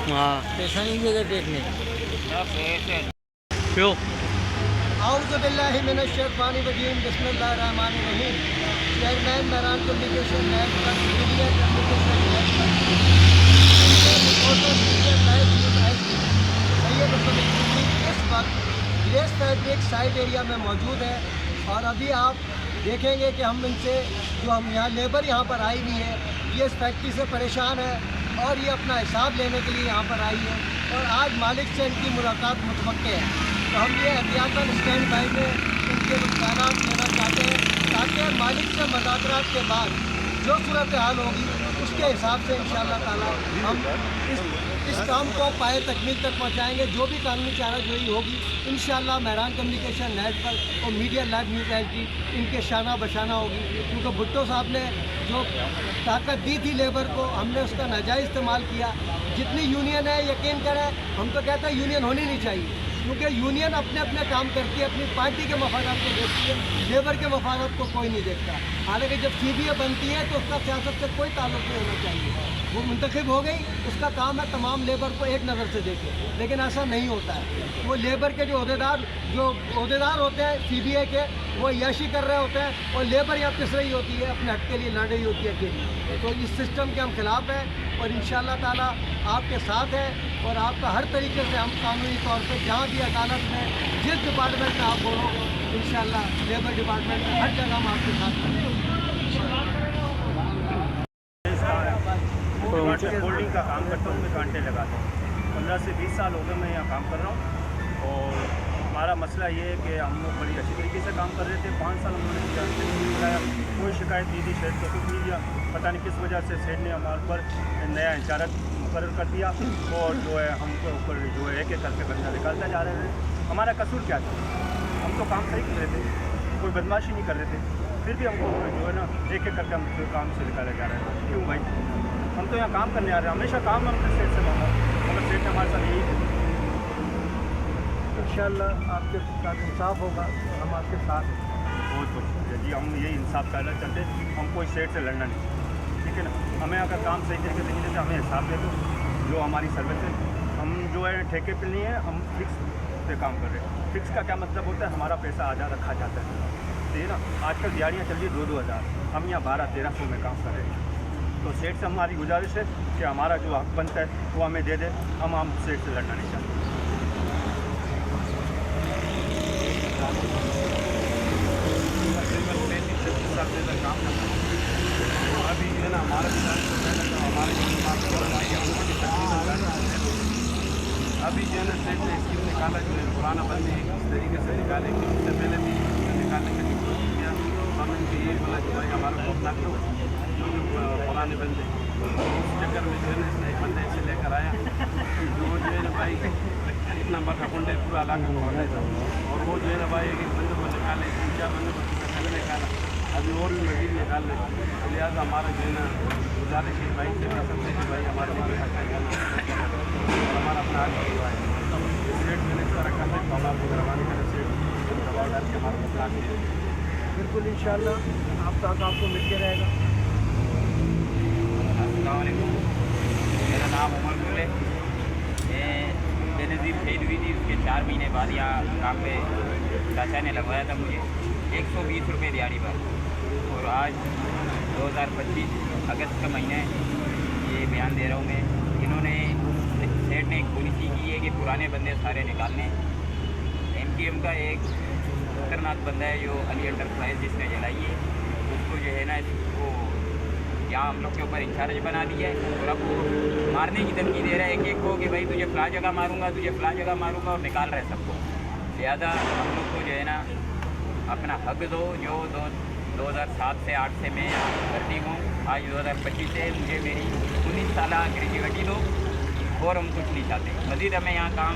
हाँ परेशानी की जगह देखने क्यों? औज़ुबिल्लाहिमिनश्शैतानिर्रजीम बिस्मिल्लाहिर्रहमानिर्रहीम। Chairman Mehran communication network media communication network reporter media live news agency Syed Abdul Siddique इस वक्त ग्रेस फैब्रिक साइड एरिया में मौजूद है। और अभी आप देखेंगे कि हम इनसे जो हम यहाँ लेबर यहाँ पर आई हुई है, ये इस फैक्ट्री से परेशान है और ये अपना हिसाब लेने के लिए यहाँ पर आई है और आज मालिक से इनकी मुलाकात मुतवक्के है। तो हम ये एहतियातन स्टैंड बाई में इनके नुकसान लेना चाहते हैं ताकि मालिक से मुज़ाकरात के बाद जो सूरत हाल होगी उसके हिसाब से इंशाअल्लाह ताला हम इस काम को पाए तकमील तक पहुँचाएँगे। जो भी कानूनी चाराजोई होगी इंशाअल्लाह मेहरान कम्युनिकेशन नेटवर्क और मीडिया लाइव न्यूज़ एजेंसी इनके शाना बशाना होगी। क्योंकि भुट्टो साहब ने जो ताकत दी थी लेबर को, हमने उसका नाजायज़ इस्तेमाल किया। जितनी यूनियन है यकीन करें, हम तो कहते हैं यूनियन होनी नहीं चाहिए, क्योंकि यूनियन अपने अपने काम करती है, अपनी पार्टी के मफादात को देखती है, लेबर के मफादात को कोई नहीं देखता। हालांकि जब CBA बनती है तो उसका सियासत से कोई ताल्लुक नहीं होना चाहिए। वो मुंतखब हो गई, उसका काम है तमाम लेबर को एक नज़र से देखे, लेकिन ऐसा नहीं होता है। वो लेबर के जो अहदेदार होते हैं CBA के, वो याशी कर रहे होते हैं और लेबर यहाँ पिस रही होती है, अपने हक के लिए लड़ रही होती है अकेली। तो इस सिस्टम के हम खिलाफ हैं और इंशाअल्लाह ताला आपके साथ है और आपका हर तरीके से हम कानूनी तौर पर जहाँ भी अदालत में जिस डिपार्टमेंट में आप बोलो इंशाअल्लाह लेबर डिपार्टमेंट में हर जगह हम आपके साथ हैं। होल्डिंग का काम करता हूँ, मैं कांटे लगाता हूँ। 15 से 20 साल हो गए मैं यहाँ काम कर रहा हूँ और हमारा मसला ये है कि हम लोग बड़ी अच्छी तरीके से काम कर रहे थे। 5 साल उन्होंने बुलाया, कोई शिकायत नहीं थी, शेड को कुछ नहीं दिया। पता नहीं किस वजह से शेड ने हमारे ऊपर नया इंचार्ज मुकर्रर कर दिया और जो है हमको ऊपर जो है एक एक करके बंदा निकालता जा रहे थे। हमारा कसूर क्या था? हम तो काम सही कर रहे थे, कोई बदमाशी नहीं कर रहे थे, फिर भी हमको जो है ना एक एक करके हम काम से निकाले जा रहे हैं। क्यों भाई? हम तो यहाँ काम करने आ रहे हैं, हमेशा काम हम सेट से मांगा, मगर सेट ने हमारे साथ यही है। इंशाअल्लाह आपके साथ इंसाफ होगा, हम आपके साथ हैं। बहुत बहुत शुक्रिया जी, हम यही इंसाफ करना चाहते हैं, हम कोई सेट से लड़ना नहीं, ठीक है ना। हमें अगर काम सही तरीके से नहीं देते हमें हिसाब दे दो, जो हमारी सर्विस है। हम जो है ठेके पे नहीं है, हम फिक्स पे काम कर रहे हैं। फिक्स का क्या मतलब होता है? हमारा पैसा आज़ाद रखा जाता है, ठीक है ना। आजकल दिहाड़ियाँ चल रही 2-2 हज़ार, हम यहाँ 12-1300 में काम कर रहे हैं। तो सेठ से हमारी गुजारिश है कि हमारा जो हक बनता है वो हमें दे दे, हम सेठ से लड़ना नहीं चाहते। काम करना अभी जो है ना हमारा अभी जो है ना सेठ ने स्कीम निकाला, जो है पुराना बंदे इस तरीके से निकाले कि उससे पहले भी निकालने का कोशिश किया। हम इनके ये बोला कि भाई हमारा को अपना करो जो पुराने बंदे, उस चक्कर में जो है ना इसने एक बंदे से लेकर आया जो है ना भाई इतना बड़ा कुंडे पूरा इलाका खोला था और वो जो है ना भाई एक बंदे को निकाले, 3-4 बंदे को पहले निकाला, अभी और भी मजीद निकाल रहे। तो लिहाजा हमारा जो है ना गुजारिश है भाई से सबसे कि भाई हमारे हक और हमारा अपना हक हुआ है। सेट मैंने इस तरह करते तो हम आपको रवानी करें, सेट दबाव डाल के हमारा मसला नहीं है। बिल्कुल इंशाअल्लाह आपका हक आपको मिल के रहेगा। अस्सलाम वालेकुम, मेरा नाम उमर गुल है। मैं बेनज़ीर खरीद हुई थी, उसके 4 महीने बाद यहाँ काम पे चाचा ने लगवाया था मुझे 120 रुपये दिहाड़ी पर। और आज 2025 अगस्त का महीना है, ये बयान दे रहा हूँ मैं। इन्होंने सेठ ने एक पॉलिसी की है कि पुराने बंदे सारे निकालने। MTM का एक खतरनाक बंदा है जो अली एंटरप्राइज जिसने जलाई है, उसको जो है ना वो यहाँ हम लोग के ऊपर इंचार्ज बना दिया है और अब वो मारने की धमकी दे रहा है एक को कि भाई तुझे फला जगह मारूंगा, तुझे फला जगह मारूंगा, और निकाल रहे सबको। लिहाजा हम लोग को जो है ना अपना हक दो। जो 2007 से 8 से मैं यहाँ भर्ती हूँ, आज 2025 से मुझे मेरी 19 साल ग्रेजुएटी दो और हम कुछ नहीं चाहते। मज़ीद हमें यहाँ काम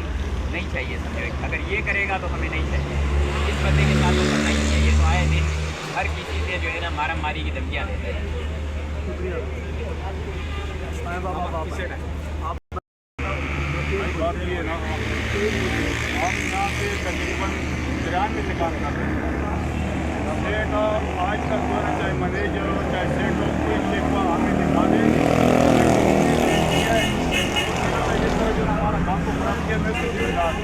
नहीं चाहिए, समझो। अगर ये करेगा तो हमें नहीं चाहिए, इस बंदे के साथ तो करना ही चाहिए। तो आए दिन हर किसी से जो है ना मारा मारी की धमकियाँ देते हैं। शुक्रिया। बात ये ना हम यहाँ पे तकरीबन 93 से काम कर रहे हैं। सेठ आज तक जो है चाहे मैनेजर हो चाहे सेठ हो, कोई शिकवा हमें दिखा दे। में से जिम्मेदार हूँ।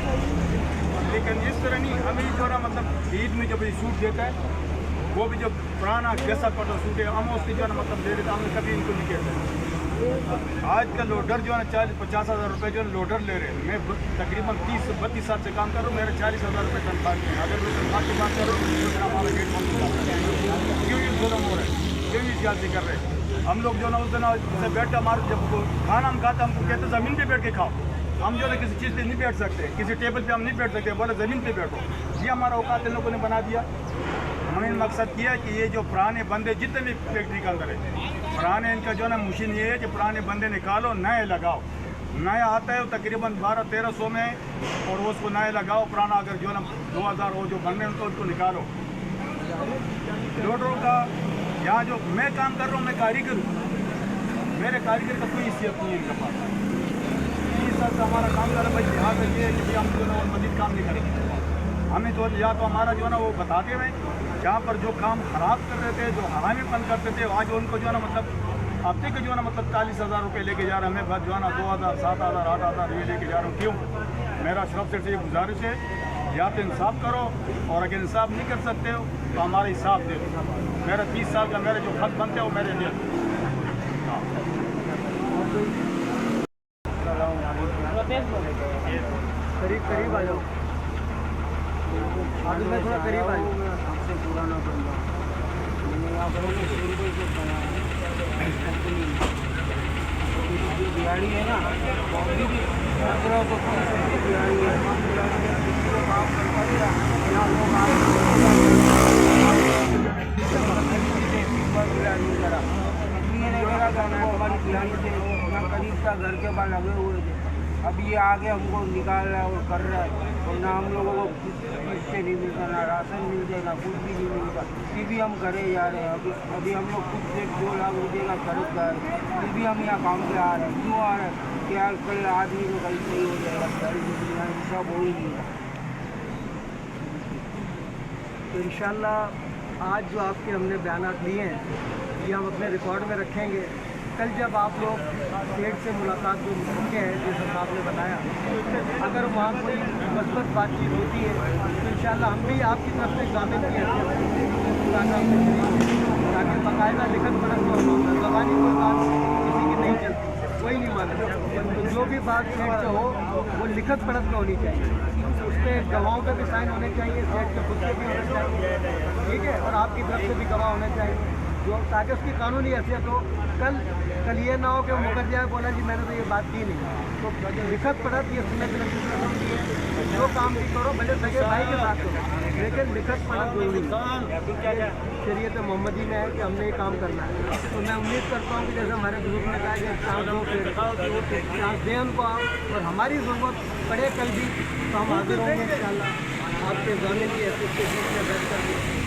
लेकिन इस तरह नहीं, हमें जो ना मतलब ईद में जब ये सूट देता है वो भी जो पुराना कैसा पटा सूट है हम उसकी जो है ना मतलब दे देते, हमने कभी इनको नहीं कहते। आज का लोडर जो है ना 40-50 हज़ार रुपये जो है लोडर ले रहे हैं। मैं तकरीबन 30-32 साल से काम कर रहा हूँ, मेरे 40,000 रुपये तनख्वाह है। अगर मैं तनख्वाह की बात करूँ तो फिर हमारा गेट बंद हो जाता है। क्यों ये जुल्म हो रहा है, क्यों ये सियासी कर रहे हैं। हम लोग जो ना उस दिन से बैठे, हमारे जब खाना हम खाते हमको कहते ज़मीन पर बैठ के खाओ। हम जो है किसी चीज़ पे नहीं बैठ सकते, किसी टेबल पे हम नहीं बैठ सकते, बोले ज़मीन पे बैठो। ये हमारा औकात इन लोगों ने बना दिया। हमने मकसद किया है कि ये जो पुराने बंदे जितने भी फैक्ट्री के अंदर है, पुराने इनका जो है ना मशीन ये है कि पुराने बंदे निकालो, नए लगाओ। नया आता है तकरीबन 1200-1300 में, और उसको नए लगाओ। पुराना अगर जो है ना 2000 हो जो बंदे उनको उसको निकालो। लोडरों का यहाँ जो मैं काम कर रहा हूँ, मैं कारीगर हूँ, मेरे कारीगर का कोई हैसियत नहीं है इनके पास। सर हमारा काम कर रहे भाई, यहाँ पर ये है कि हम जो है वो मजीद काम नहीं करेंगे। हमें तो या तो हमारा जो है ना वो बताते हुए जहाँ पर जो काम ख़राब कर रहे थे, जो हरामीपन करते थे, आज उनको जो है ना मतलब हफ्ते के जो है ना मतलब 40,000 रुपये लेके जा रहे हैं। हमें बस जो है ना 2,000, 7,000, 8,000 ये लेके जा रहा हूँ। क्यों? मेरा शरफ से ये गुजारिश है, या तो इंसाफ करो, और अगर इंसाफ नहीं कर सकते हो तो हमारा हिसाब दे दो। मेरा 30 साल का मेरे जो खत बनते हैं वो मेरे दे दो। करीब आ जाओ, आगे मैं थोड़ा करीब आ जाऊँ। सबसे पुराना बंदा मैंने यहाँ पर शुरू से जो दिहाड़ी है ना, अभी भी 1500 की दिहाड़ी है। काम करता दिया यहाँ लोग हमारी दिहाड़ी से यहाँ करीब का घर के पास लगे हुए थे। अब ये आगे हमको निकाल रहा है और कर रहा है, और ना हम लोगों को कुछ से नहीं मिलता, ना राशन मिलता, ना कुछ भी नहीं मिलता। फिर भी हम घरे जा रहे हैं। अभी हम लोग कुछ से 2 लाख रुपये का खर्च जा रहे हैं, फिर भी हम यहाँ काम पे आ रहे हैं। क्यों आ रहे हैं? कि यार कल आदमी को कल सही हो जाएगा, सब हो ही नहीं रहा। तो इंशाल्लाह आज जो आपके हमने बयानात लिए हैं ये हम अपने रिकॉर्ड में रखेंगे। कल जब आप लोग सेठ से मुलाकात जो मौके हैं, जैसा साहब ने बताया, अगर वहाँ कोई मस्बत बातचीत होती है तो इंशाल्लाह हम भी आपकी तरफ से जामिन किए ताकि बाकायदा लिखत पढ़त में होता। ज़बानी कोई बात किसी की नहीं चलती, कोई नहीं मानता। तो जो भी बात सेठ से हो वो लिखत पढ़त में होनी चाहिए, उस पर गवाहों के भी साइन होने चाहिए, सेठ के खुद के भी होने चाहिए, ठीक है, और आपकी तरफ से भी गवाह होने चाहिए, जो ताकि उसकी कानूनी हैसियत हो। कल ये ना हो कि वो मुकर जाए, बोला जी मैंने तो ये बात की नहीं। तो लिखत पढ़त ये सुन्नत नबी है, जो काम भी करो भले सगे भाई के साथ करो, लेकिन लिखत पढ़त जरूरी है। शरीयत मोहम्मदी में है कि हमने ये काम करना है। तो मैं उम्मीद करता हूँ कि जैसे हमारे ग्रुप ने कहा कि चांस दें उनको आप, और हमारी ज़रूरत पड़े कल भी तो हम हाजिर होंगे इंशाल्लाह आपके जाने की एसोसिएशन में बैठ कर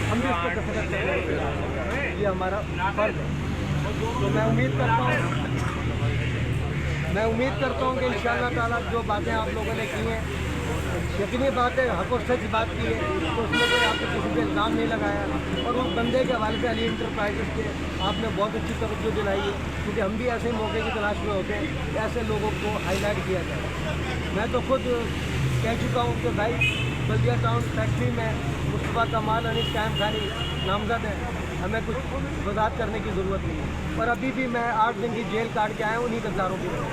हम भी उसको कसरत करेंगे। ये हमारा फर्ज है। तो मैं उम्मीद करता हूँ कि इंशाअल्लाह ताला जो बातें आप लोगों ने की हैं, यकीनी बात है, हक और सच बात की है, तो उसमें कोई आपने किसी पे इल्ज़ाम नहीं लगाया। और उस बंदे के हवाले से अली इंटरप्राइजेस के आपने बहुत अच्छी तवज्जो दिलाई है, क्योंकि हम भी ऐसे मौके की तलाश में होते हैं कि ऐसे लोगों को हाईलाइट किया जाए। मैं तो खुद कह चुका हूँ कि भाई बल्दिया टाउन फैक्ट्री में मुस्तफ़ा कमाल अनिस कायम खानी नामजद है, हमें कुछ वजाहत करने की ज़रूरत नहीं है। और अभी भी मैं 8 दिन की जेल काट के आया हूँ उन्हीं गद्दारों की वजह।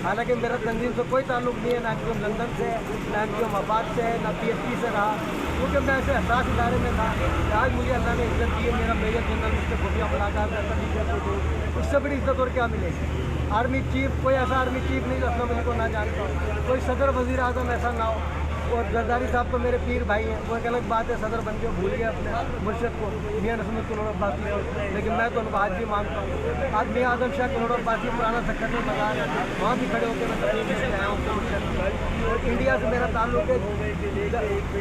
हालांकि मेरा तंजीम से कोई ताल्लुक नहीं है, ना कि लंदन से, ना कि मफाद से, ना PhD से रहा, क्योंकि मैं ऐसे एहसास इदारे में था कि आज मुझे अल्लाह ने इज्जत दी है। मेरा मेजर जनरल मुझसे खुफिया मुलाकात करता टीचर, उससे बड़ी इज्जत और क्या मिलेगी। आर्मी चीफ, कोई ऐसा आर्मी चीफ नहीं जो असलम अली को ना जानता हो, कोई सदर वज़ीर आज़म ऐसा ना हो। और जरदारी साहब तो मेरे पीर भाई हैं, वो एक अलग बात है, सदर बन के भूल गए अपने मुर्शद को, मियाँ नसरुद्दीन करोड़ अब्बासी को, लेकिन मैं तो उनको आज भी मानता हूँ। आज मियाँ आदम शाह करोड़ अब्बासी पुराना सेक्टर में लगा है, वहाँ भी खड़े होकर मैं तकलीफ लेके आया हूँ। और इंडिया से मेरा ताल्लुक है,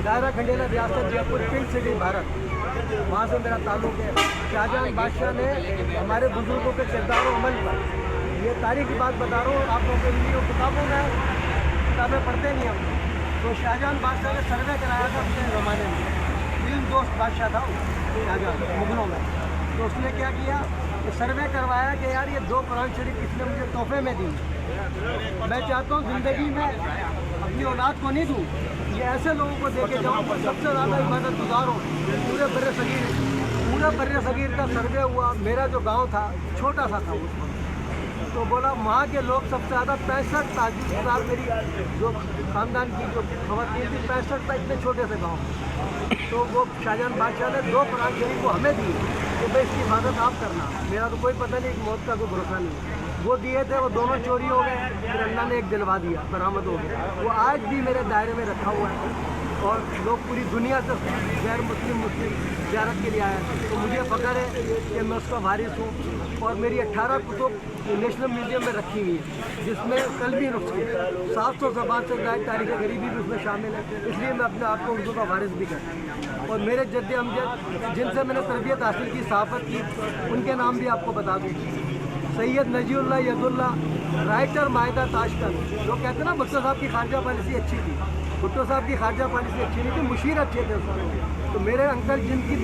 दायरा खंडेला रियासत जयपुर पिंक सिटी भारत, वहाँ से मेरा ताल्लुक है। शाहजहां बादशाह ने हमारे बुजुर्गों के किरदार और अमल पर, ये तारीख की बात बता रहा हूँ आप लोगों के लिए, किताबों में किताबें पढ़ते नहीं हम। तो शाहजहां बादशाह ने सर्वे कराया था अपने ज़माने में, दिल दोस्त बादशाह था शाहजहां मुगलों में। तो उसने क्या किया, सर्वे करवाया कि यार ये 2 कुरान शरीफ किसने मुझे तोहफे में दी। मैं चाहता हूँ ज़िंदगी में अपनी औलाद को नहीं दूँ, ये ऐसे लोगों को दे के जाऊँ सबसे ज़्यादा इबादत गुजार हो पूरे बर्रे सगीर का सर्वे हुआ। मेरा जो गांव था छोटा सा था उस वक्त, तो बोला वहाँ के लोग सबसे ज़्यादा 65 ताजिर साल मेरी जो ख़ानदान की जो खवातीन थी 65 था, इतने छोटे से गाँव। तो वो शाहजहां बादशाह ने 2 कुरान शरीफ को हमें दिए कि भाई इसकी हिफाजत आप करना, मेरा तो कोई पता नहीं, मौत का कोई भरोसा नहीं। वो दिए थे, वो दोनों चोरी हो गए, फिर अल्लाह ने एक दिलवा दिया, बरामद हो गया। वो आज भी मेरे दायरे में रखा हुआ है और लोग पूरी दुनिया से गैर मुस्लिम ज़ियारत के लिए आए हैं। तो मुझे फ़ख्र है कि मैं उसका वारिस हूँ। और मेरी 18 कुतुब नेशनल म्यूज़ियम में रखी हुई है, जिसमें कलमी नुस्खे 700 ज़बान से गायब तारीख़ गरीबी भी उसमें शामिल है, इसलिए मैं अपने आप को उर्दू का वारिस भी करता हूँ। और मेरे जद्द अमजद जिनसे मैंने तरबियत हासिल की, सहाफ़त की, उनके नाम भी आपको बता दूँ। सैयद नजीउल्लाह यदुल्ला, राइटर माहिदा ताशकंद, जो कहते हैं ना भुट्टो साहब की खारजा पॉलिसी अच्छी थी, भुट्टो साहब की खारजा पॉलिसी अच्छी नहीं थी, मुशीर अच्छे थे उसमें। तो मेरे अंकल जिनकी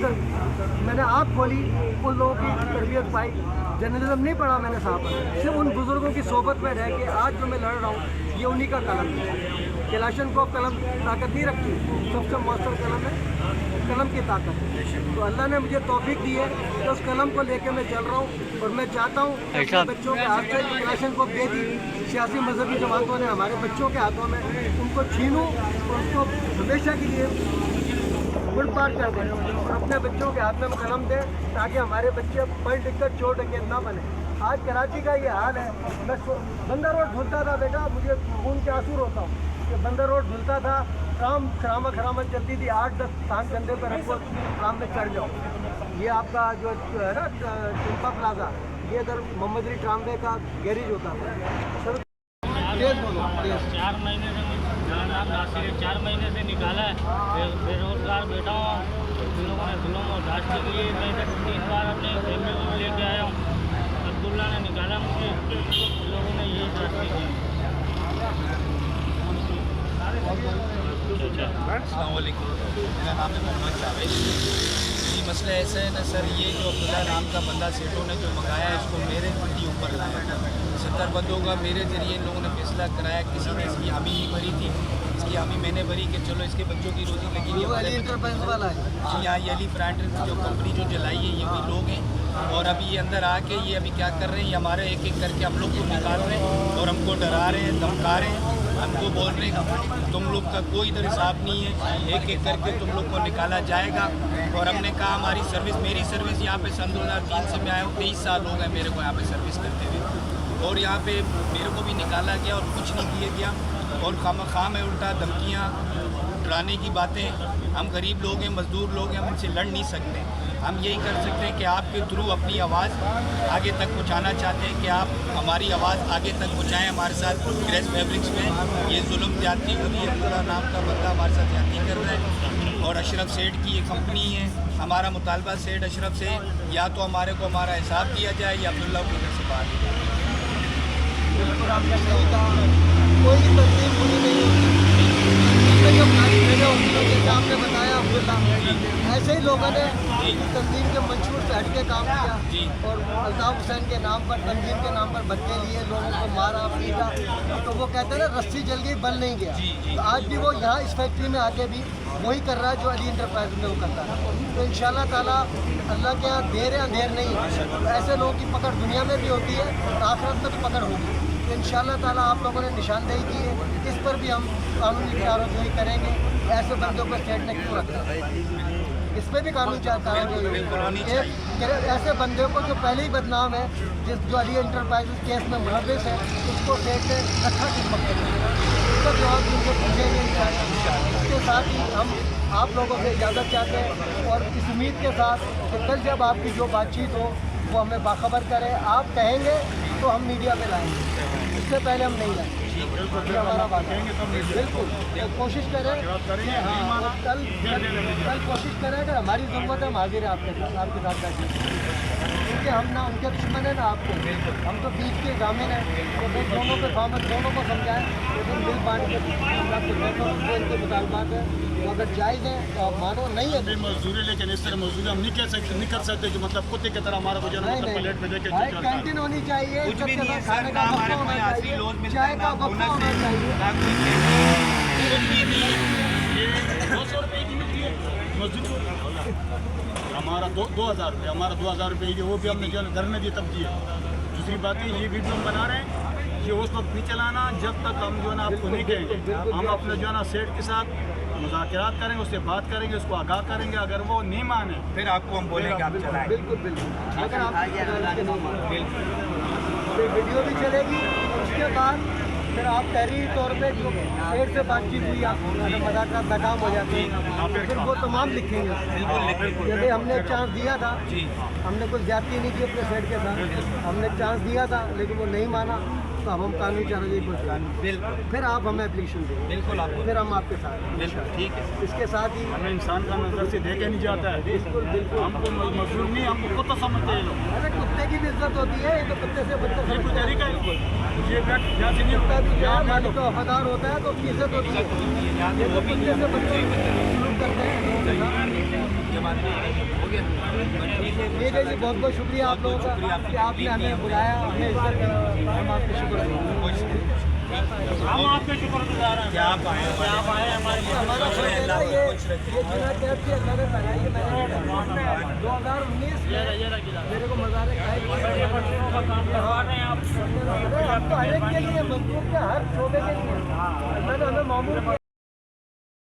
मैंने आँख खोली, उन लोगों की तरबियत पाई। जर्नलिज्म नहीं पढ़ा मैंने साहब, सिर्फ उन बुज़ुर्गों की सोबत में रह के आज जो मैं लड़ रहा हूँ, ये उन्हीं का कलम है। कैलाशन को कलम ताकत नहीं रखती, सबसे मौसर कलम है, कलम की ताकत है। तो अल्लाह ने मुझे तौफीक दी है तो उस कलम को लेके मैं चल रहा हूँ। और मैं चाहता हूँ कि बच्चों के हाथ से कैलाशन को दे दी सियासी मजहबी जमातों ने हमारे बच्चों के हाथों में, उनको छीनूँ और उसको हमेशा के लिए गुड़ पार कर दें और अपने बच्चों के हाथ में कलम दें, ताकि हमारे बच्चे पढ़ लिख कर चोर डकैत ना बने। आज कराची का ये हाल है। मैं बंदर रोड धुलता था बेटा, मुझे खून के आंसू रोता हूँ कि बंदर रोड धुलता था, ट्राम खरामत चलती थी, 8-10 थान कंधे पर रखो, ट्राम में चढ़ जाओ। ये आपका जो है ना टिम्पा प्लाजा, ये इधर मोहम्मद अली ट्रामवे का गैरेज होता था। सर तेज बोलो, तेज। 4 महीने से मेरा नाम नासिर है, 4 महीने से निकाला है, बेरोजगार बैठा हूँ। इन लोगों ने जुल्म और दाश्त के लिए मैं इधर 3 बार अपने फैमिली को भी लेके आया हूँ। अब्दुल्ला ने निकाला मुझे, इन लोगों ने यही दाश्त की। अस्सलामुअलैकुम, मेरा नाम है मोहम्मद जावेद। ये मसला ऐसा है ना सर, ये जो अब्दुल्ला नाम का बंदा सेठों ने जो मंगाया है, इसको मेरे पट्टी ऊपर लाया था। 70 बंदों का मेरे ज़रिए इन लोगों ने फैसला कराया। किसी ने इसकी हामी नहीं भरी थी, इसकी हामी मैंने भरी कि चलो इसके बच्चों की रोज़ी लगेगी। जी हाँ, ये अली फ्रांटर की जो कंपनी जो जलाई है, ये भी लोग हैं। और अभी ये अंदर आके ये अभी क्या कर रहे हैं, ये हमारे एक एक करके हम लोग को निकाल रहे हैं और हमको डरा रहे हैं, धमका रहे हैं। हमको बोल रहे हैं तुम लोग का कोई इधर हिसाब नहीं है, एक एक करके तुम लोग को निकाला जाएगा। और हमने कहा हमारी सर्विस, मेरी सर्विस यहाँ पे सन 2003 से मैं आया हूँ, 23 साल हो गए मेरे को यहाँ पे सर्विस करते हुए। और यहाँ पे मेरे को भी निकाला गया और कुछ नहीं किया गया। और खाम है उल्टा धमकियाँ, डराने की बातें। हम गरीब लोग हैं, मजदूर लोग हैं, हम इनसे लड़ नहीं सकते। हम यही कर सकते हैं कि आपके थ्रू अपनी आवाज़ आगे तक पहुंचाना चाहते हैं कि आप हमारी आवाज़ आगे तक पहुंचाएं। हमारे साथ ग्रेस फैब्रिक्स में ये जुल्म ज्यादती हो रही है, अब्दुल्ला नाम का बंदा हमारे साथ ज्यादती कर रहा है। और अशरफ सेठ की ये कंपनी है। हमारा मुतालबा सेठ अशरफ से या तो हमारे को हमारा हिसाब दिया जाए या अब्दुल्ला को इधर से बाहर दिया जाए। बिल्कुल आपने सही कहा, कोई तकलीफ पूरी नहीं होती। जो मेरे वकीलों के सामने बताया अब्दुल्ला, ऐसे ही लोगों ने तस्लीम के मंशूर से हट के काम किया और अल्ताफ़ हुसैन के नाम पर, तंजीम के नाम पर भत्ते लिए, लोगों को मारा पीटा। तो वो कहते हैं ना रस्सी जल गई बल नहीं गया। तो आज भी वो यहाँ इस फैक्ट्री में आके भी वही कर रहा है जो अली इंटरप्राइज में वो करता है। तो इंशाल्लाह ताला अल्लाह के यहाँ देर या अंधेर नहीं है। तो ऐसे लोगों की पकड़ दुनिया में भी होती है और आखिरत में भी पकड़ होगी। तो इंशाल्लाह ताला आप लोगों ने निशानदेही की है, इस पर भी हम कानूनी कार्रवाई करेंगे। ऐसे बंदों को स्टेट ने क्यों रखा, इस पर भी कानूनी कार्रवाई होगी। ऐसे बंदे को जो पहले ही बदनाम है, जो अली इंटरप्राइज केस में मुलविस है, उसको स्टेट ने रखा किस मकसद में, इसका जवाब उनको पूछेंगे। इसके साथ ही हम आप लोगों से इजाज़त चाहते हैं और इस उम्मीद के साथ कि कल जब आपकी जो बातचीत हो वो हमें बाखबर करें। आप कहेंगे तो हम मीडिया में लाएंगे, इससे पहले हम नहीं लाएंगे। बिल्कुल ये हमारा बात है। कहेंगे तब नहीं देंगे। बिल्कुल तो कोशिश करें बात करेंगे, कि हाँ, नहीं माना, और कल कोशिश करें अगर हमारी ज़रूरत है हम हाजिर हैं आपके साथ बैठे, क्योंकि हम ना उनके दुश्मन है ना आपके, हम तो बीच के ग्रामीण हैं, तो फिर दोनों पे सहमत, दोनों को समझाएं, लेकिन मिल बांट के इनके मुतालबात है, तो अगर जायज़ है तो आप मानो, नहीं है भी मजदूरी, लेकिन इस तरह मजदूरी हम नहीं कर सकते कि मतलब कुत्ते की तरह हमारा को जो है ना मतलब प्लेट में देके भाई कैंटीन होनी चाहिए, कुछ भी सबके नहीं है साथ सर, खाने ना का हमारे बफा को होना यहाँ चाहिए, लोन मिलता चाय है, का ना बफा बोनस होना है, चाहिए। ना कोई कुछ भी नहीं। ये 200 रुपये की मिलती है मजदूरी हमारा 2000 रुपये, हमारा 2000 रुपये की, वो भी हमने जो है घर में दी तब दिए। दूसरी बात है ये वीडियो हम बना रहे हैं कि उस वक्त नहीं चलाना जब तक हम जो है ना आपको नहीं कहेंगे, हम अपने जो है ना सेठ के साथ मुज़ाकरात करेंगे, उससे बात करेंगे, उसको आगाह करेंगे, अगर वो नहीं माने फिर आपको हम बोलेंगे आप चलाएं। बिल्कुल बिल्कुल, अगर आप तो वीडियो भी चलेगी, और उसके बाद फिर आप तहरीरी तौर पे जो सेठ से बातचीत हुई, आप अगर मुज़ाकरात नाकाम हो जाते हैं तो फिर वो तमाम लिखेंगे। जैसे हमने चांस दिया था, हमने कुछ ज्यादती नहीं की अपने सेठ के साथ, हमने चांस दिया था लेकिन वो नहीं माना, तो अब हम कानूनी कार्रवाई पर बिल्कुल फिर आप हमें एप्लीकेशन देंगे, बिल्कुल आपको फिर हम आपके साथ हैं। बिल्कुल ठीक है। इसके साथ ही हमें इंसान का नजर से देखे नहीं जाता है, बिल्कुल बिल्कुल, हमको मजदूर नहीं, हमको कुत्ता समझते हैं लोग। अरे कुत्ते की भी इज्जत होती है, ये तो कुत्ते से बच्चा ये कोई समझता है। तरीका है, ये बैठ यहाँ से नहीं कुत्ता होता, भी क्या यहाँ मालिक बैठो। का वफादार होता है तो उसकी इज्जत होती है। ये तो कुत्ते से बच्चे सलूक करते हैं लोगों के साथ। ये बात हो गया। ठीक है जी, बहुत बहुत शुक्रिया आप लोगों का कि आपने हमें बुलाया, हमें इज्जत दी, हम आपके शुक्र हम आपके शुक्रगुजार हैं। क्या आप आए हमारे हमारा फर्ज है ना, ये जिला कैब की अल्लाह ने बनाई है, मैंने 2019 में मेरे को मज़ार का काम करवा रहे हैं आप। हम तो हर एक के लिए मजदूर के हर शोबे के लिए मैंने हमें मामूल किया